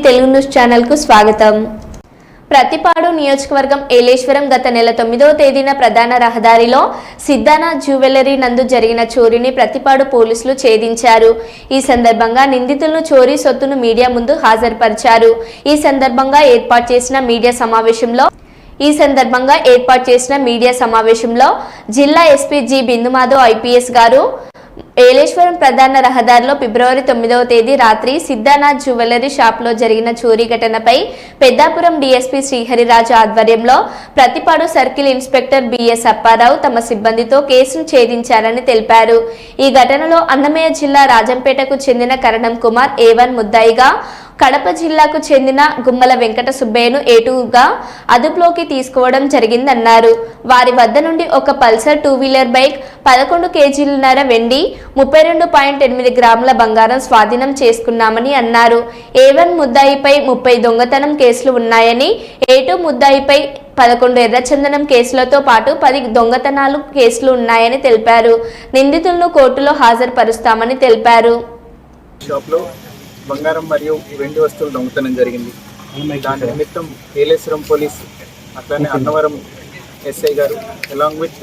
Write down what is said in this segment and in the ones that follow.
Telugu news channel కు స్వాగతం. ప్రతిపాడు నియోజకవర్గం ఏలేశ్వరం గత నెల 9వ తేదీన ప్రధాన రహదారిలో సిద్ధానా జ్యువెలరీ నందు జరిగిన చోరీని ప్రతిపాడు పోలీసులు ఛేదించారు. ఈ సందర్భంగా నిందితులను చోరీ సొత్తును మీడియా ముందు హాజరుపరిచారు. ఈ సందర్భంగా ఏర్పాటు చేసిన మీడియా సమావేశంలో జిల్లా ఎస్పీ జి బిందుమాధవ్ ఐపీఎస్ గారు ఏలేశ్వరం ప్రధాన రహదారిలో ఫిబ్రవరి 9వ తేదీ రాత్రి సిద్ధానాథ్ జ్యువెలరీ షాప్లో జరిగిన చోరీ ఘటనపై పెద్దాపురం డీఎస్పీ శ్రీహరిరాజు ఆధ్వర్యంలో Prathipadu circle inspector BS Apparao తమ సిబ్బందితో కేసును ఛేదించారని తెలిపారు. ఈ ఘటనలో అన్నమయ్య జిల్లా రాజంపేటకు చెందిన కరణం కుమార్ A1 ముద్దాయిగా, కడప జిల్లాకు చెందిన గుమ్మల వెంకట సుబ్బయ్యను A2గా అదుపులోకి తీసుకోవడం జరిగిందన్నారు. వారి వద్ద నుండి ఒక పల్సర్ 2 వీలర్ బైక్, 11 కేజీలన్నర వెండి, 32.8 గ్రాముల బంగారం స్వాధీనం చేసుకున్నామని అన్నారు. A1 ముద్దాయిపై 30 దొంగతనం కేసులు ఉన్నాయని, A2 ముద్దాయిపై 11 ఎర్రచందనం కేసులతో పాటు 10 దొంగతనాలు కేసులు ఉన్నాయని తెలిపారు. నిందితులను కోర్టులో హాజరుపరుస్తామని తెలిపారు. బంగారం మరియు వెండి వస్తువులు దొంగతనం జరిగింది. దాని నిమిత్తం ఏలేశ్వరం పోలీస్, అట్లానే అన్నవరం ఎస్ఐ గారు, అలాంగ్ విత్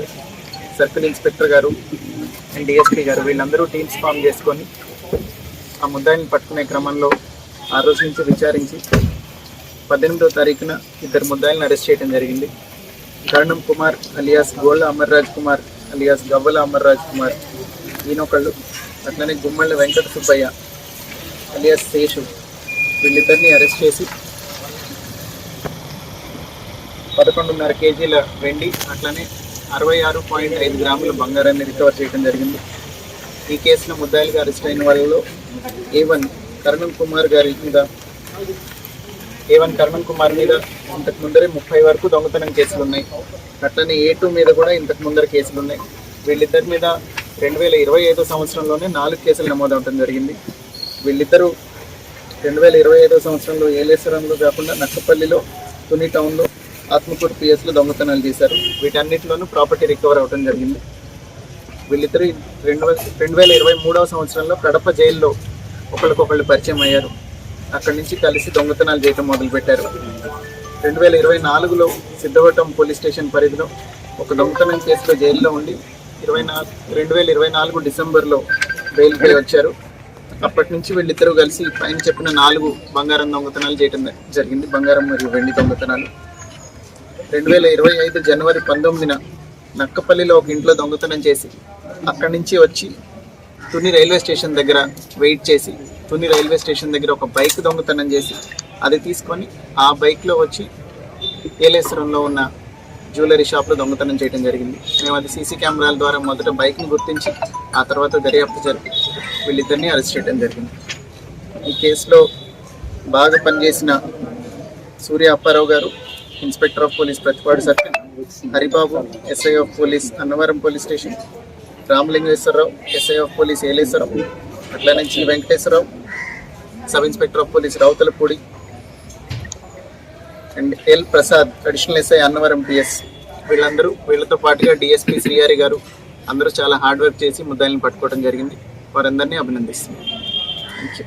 సర్కిల్ ఇన్స్పెక్టర్ గారు అండ్ డిఎస్పీ గారు వీళ్ళందరూ టీమ్స్ ఫామ్ చేసుకొని ఆ ముద్దాయిని పట్టుకునే క్రమంలో ఆ రోజు నుంచి విచారించి 18వ తారీఖున 2 ముద్దాయిలను అరెస్ట్ చేయడం జరిగింది. కరణం కుమార్ అలియాస్ గోళ్ళ అమర్రాజ్ కుమార్ అలియాస్ గవ్వల అమర్రాజ్ కుమార్ ఈయనొకళ్ళు, అట్లనే గుమ్మళ్ళ వెంకట సుబ్బయ్య అలియాస్ శేషు వీళ్ళిద్దరిని అరెస్ట్ చేసి 11.5 కేజీల వెండి, అట్లనే 66.5 గ్రాముల బంగారాన్ని రికవర్ చేయడం జరిగింది. ఈ కేసులో ముద్దాయిలుగా అరెస్ట్ అయిన వాళ్ళలో A1 కరణం కుమార్ మీద ఇంతకు ముందరే 30 వరకు దొంగతనం కేసులు ఉన్నాయి. అట్లనే A2 మీద కూడా ఇంతకు ముందర కేసులు ఉన్నాయి. వీళ్ళిద్దరి మీద 2025 సంవత్సరంలోనే 4 కేసులు నమోదవడం జరిగింది. వీళ్ళిద్దరూ 2025 సంవత్సరంలో ఏలేశ్వరంలో కాకుండా నక్కపల్లిలో, తుని టౌన్లో, ఆత్మకూరు పిఎస్లో దొంగతనాలు చేశారు. వీటన్నిటిలోనూ ప్రాపర్టీ రికవర్ అవ్వడం జరిగింది. వీళ్ళిద్దరూ 2023 సంవత్సరంలో కడప జైల్లో ఒకరికొకళ్ళు పరిచయం అయ్యారు. అక్కడి నుంచి కలిసి దొంగతనాలు చేయడం మొదలుపెట్టారు. 2024లో సిద్ధవటం పోలీస్ స్టేషన్ పరిధిలో ఒక దొంగతనం కేసులో జైల్లో ఉండి 2024 డిసెంబర్లో బెయిల్పై వచ్చారు. అప్పటి నుంచి వీళ్ళిద్దరూ కలిసి పైన చెప్పిన 4 బంగారం దొంగతనాలు చేయడం జరిగింది. బంగారం మరియు వెండి దొంగతనాలు. 2025 జనవరి 19న నక్కపల్లిలో ఒక ఇంట్లో దొంగతనం చేసి అక్కడి నుంచి వచ్చి తుని రైల్వే స్టేషన్ దగ్గర వెయిట్ చేసి, తుని రైల్వే స్టేషన్ దగ్గర ఒక బైక్ దొంగతనం చేసి అది తీసుకొని ఆ బైక్లో వచ్చి ఏలేశ్వరంలో ఉన్న జ్యువెలరీ షాప్లో దొంగతనం చేయడం జరిగింది. మేము అది సీసీ కెమెరాల ద్వారా మొదట బైక్ని గుర్తించి ఆ తర్వాత దర్యాప్తు జరిపి వీళ్ళిద్దరిని అరెస్ట్ చేయడం జరిగింది. ఈ కేసులో బాగా పనిచేసిన సూర్య అప్పారావు గారు, inspector of police Prathipadu circle, Haribabu SI of police Annavaram police station, Ramalingeswararao SI of police Yeleswaram, అట్లానే G Venkateswararao sub inspector of police Ravuthalapudi and L Prasad additional SI Annavaram PS వీళ్ళతో పాటుగా డిఎస్పీ శ్రీహరి గారు అందరూ చాలా హార్డ్ వర్క్ చేసి ముద్దాయిలను పట్టుకోవడం జరిగింది. వారందరినీ అభినందిస్తున్నాను. Thank you.